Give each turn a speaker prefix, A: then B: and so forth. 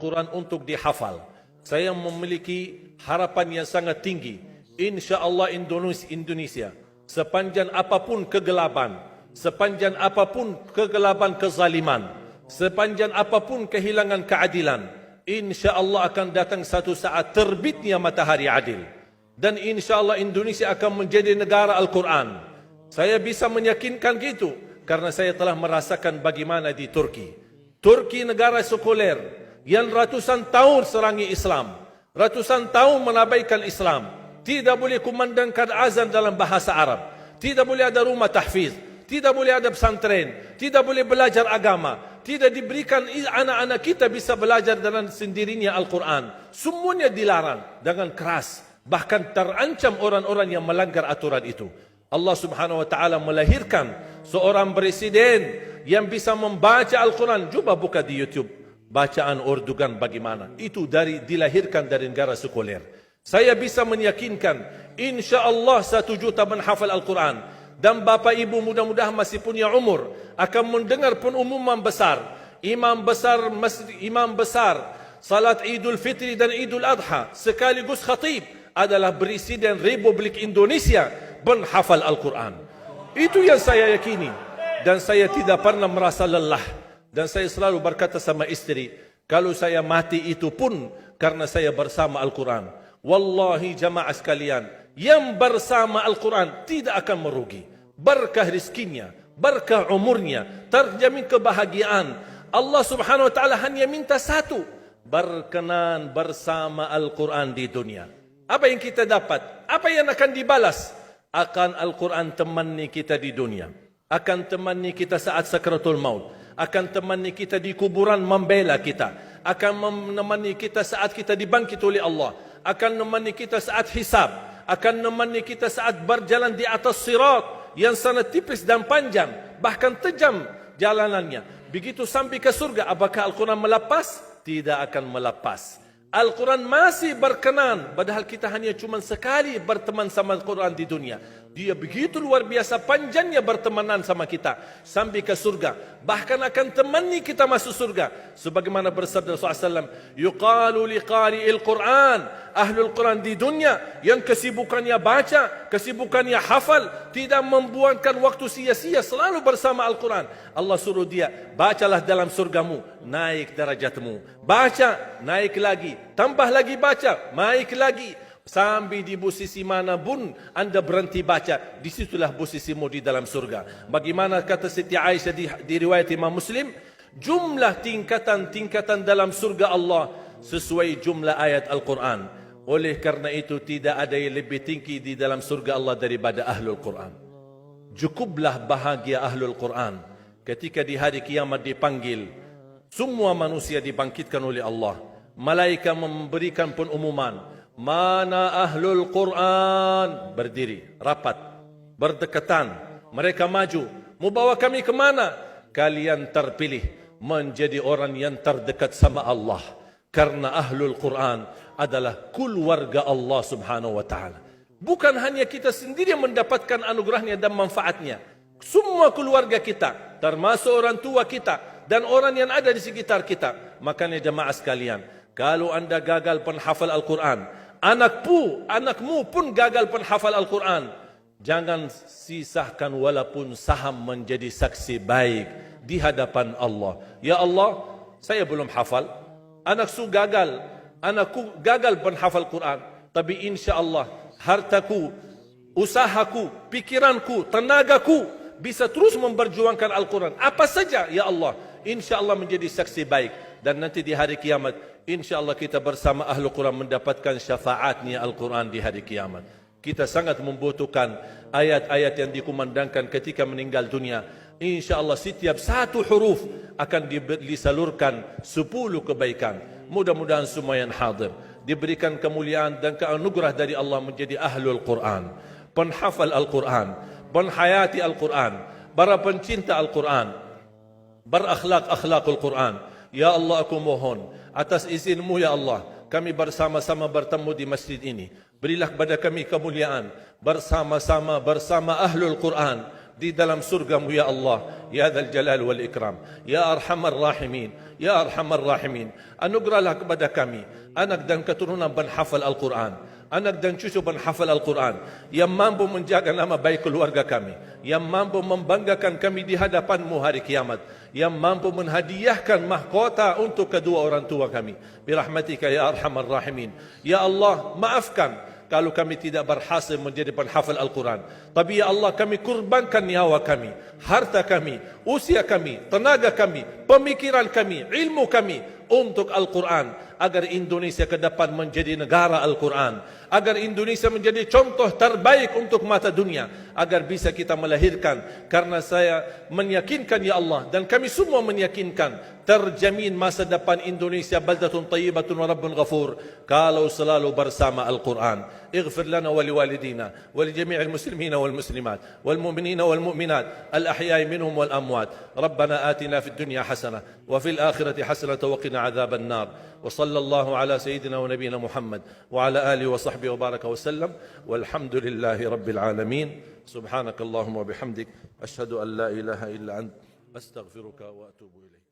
A: Al-Quran untuk dihafal. Saya memiliki harapan yang sangat tinggi. InsyaAllah Indonesia, sepanjang apapun kegelapan, sepanjang apapun kegelapan kezaliman, sepanjang apapun kehilangan keadilan, InsyaAllah akan datang satu saat terbitnya matahari adil. Dan InsyaAllah Indonesia akan menjadi negara Al-Quran. Saya bisa meyakinkan gitu karena saya telah merasakan bagaimana di Turki. Turki negara sekuler yang ratusan tahun serangi Islam, ratusan tahun menabaikan Islam. Tidak boleh kumandangkan azan dalam bahasa Arab, tidak boleh ada rumah tahfiz, tidak boleh ada pesantren, tidak boleh belajar agama, tidak diberikan anak-anak kita bisa belajar dengan sendirinya Al-Quran. Semuanya dilarang dengan keras, bahkan terancam orang-orang yang melanggar aturan itu. Allah Subhanahu wa taala melahirkan seorang presiden yang bisa membaca Al-Quran. Coba buka di YouTube bacaan Erdogan bagaimana. Itu dilahirkan dari negara sekuler. Saya bisa meyakinkan insya-Allah 1 juta menghafal Al-Quran. Dan Bapak Ibu mudah-mudahan masih punya umur akan mendengar pengumuman besar. Imam besar salat Idul Fitri dan Idul Adha sekaligus khatib adalah Presiden Republik Indonesia menghafal Al-Quran. Itu yang saya yakini. Dan saya tidak pernah merasa lelah. Dan saya selalu berkata sama istri, kalau saya mati itu pun karena saya bersama Al-Quran. Wallahi jamaah sekalian, yang bersama Al-Quran tidak akan merugi. Berkah rizkinya, berkah umurnya, terjamin kebahagiaan. Allah Subhanahu wa taala hanya minta satu, berkenan bersama Al-Quran di dunia. Apa yang kita dapat? Apa yang akan dibalas? Akan Al-Quran temani kita di dunia, akan temani kita saat sakratul maut, akan temani kita di kuburan membela kita, akan menemani kita saat kita dibangkit oleh Allah, akan menemani kita saat hisab, akan menemani kita saat berjalan di atas sirat yang sangat tipis dan panjang, bahkan tajam jalanannya. Begitu sampai ke surga, apakah Al-Quran melepas? Tidak akan melepas. Al-Quran masih berkenan, padahal kita hanya cuma sekali berteman sama Al-Quran di dunia. Dia begitu luar biasa panjangnya bertemanan sama kita sampai ke surga. Bahkan akan temani kita masuk surga. Sebagaimana bersabda Rasulullah SAW, yuqalu liqari'il Quran, ahlul Quran di dunia yang kesibukannya baca, kesibukannya hafal, tidak membuangkan waktu sia-sia, selalu bersama Al-Quran. Allah suruh dia, bacalah dalam surgamu, naik derajatmu. Baca, naik lagi. Tambah lagi baca, naik lagi. Sampai di posisi mana pun anda berhenti baca, disitulah posisimu di dalam surga. Bagaimana kata Siti Aisyah di riwayat Imam Muslim, jumlah tingkatan-tingkatan dalam surga Allah sesuai jumlah ayat Al-Quran. Oleh karena itu tidak ada yang lebih tinggi di dalam surga Allah daripada Ahlul Quran. Cukuplah bahagia Ahlul Quran ketika di hari kiamat dipanggil. Semua manusia dibangkitkan oleh Allah. Malaikat memberikan pengumuman, mana Ahlul Quran? Berdiri, rapat, berdekatan. Mereka maju. Mau bawa kami ke mana? Kalian terpilih menjadi orang yang terdekat sama Allah. Karena Ahlul Quran adalah keluarga Allah Subhanahu wa taala. Bukan hanya kita sendiri yang mendapatkan anugerahnya dan manfaatnya. Semua keluarga kita, termasuk orang tua kita dan orang yang ada di sekitar kita. Makanya jemaah sekalian, kalau anda gagal penghafal Al-Quran, anakmu pun gagal penghafal Al-Quran, jangan sisahkan walaupun saham menjadi saksi baik di hadapan Allah. Ya Allah, saya belum hafal, anakku gagal penghafal Quran, tapi insya Allah hartaku, usahaku, pikiranku, tenagaku bisa terus memperjuangkan Al-Quran. Apa saja, ya Allah, insya Allah menjadi saksi baik. Dan nanti di hari kiamat, insya Allah kita bersama Ahlul Quran mendapatkan syafaatnya Al-Quran di hari kiamat. Kita sangat membutuhkan ayat-ayat yang dikumandangkan ketika meninggal dunia. Insya Allah setiap satu huruf akan disalurkan 10 kebaikan. Mudah-mudahan semua yang hadir diberikan kemuliaan dan keanugerah dari Allah menjadi Ahlul Quran, penghafal Al-Quran, penghayati Al-Quran, para pencinta Al-Quran, berakhlak-akhlakul Quran. Ya Allah, aku mohon atas izinmu ya Allah, kami bersama-sama bertemu di masjid ini. Berilah kepada kami kemuliaan bersama-sama bersama Ahlul Quran di dalam surgamu ya Allah, ya Dzal Jalal wal Ikram, ya Arhamar Rahimin, ya Arhamar Rahimin. Anugerahlah kepada kami anak dan keturunan penghafal Al-Quran, anak dan cucu penghafal Al-Quran yang mampu menjaga nama baik keluarga kami, yang mampu membanggakan kami di hadapan-Mu hari kiamat, yang mampu menhadiahkan mahkota untuk kedua orang tua kami. Birahmatika ya Arhamar Rahimin. Ya Allah, maafkan kalau kami tidak berhasil menjadi penghafal Al-Quran. Tapi ya Allah, kami kurbankan nyawa kami, harta kami, usia kami, tenaga kami, pemikiran kami, ilmu kami untuk Al-Quran, agar Indonesia ke depan menjadi negara Al-Quran, agar Indonesia menjadi contoh terbaik untuk mata dunia, agar bisa kita melahirkan. Karena saya meyakinkan ya Allah, dan kami semua meyakinkan, terjamin masa depan Indonesia baldatun tayyibatun wa rabbun ghafur kalau selalu bersama Al-Quran. اغفر لنا ولوالدينا ولجميع المسلمين والمسلمات والمؤمنين والمؤمنات الأحياء منهم والأموات. ربنا آتنا في الدنيا حسنة وفي الآخرة حسنة وقنا عذاب النار. وصلى الله على سيدنا ونبينا محمد وعلى آله وصحبه وبارك وسلم والحمد لله رب العالمين. سبحانك اللهم وبحمدك أشهد أن لا إله إلا أنت أستغفرك وأتوب إليك.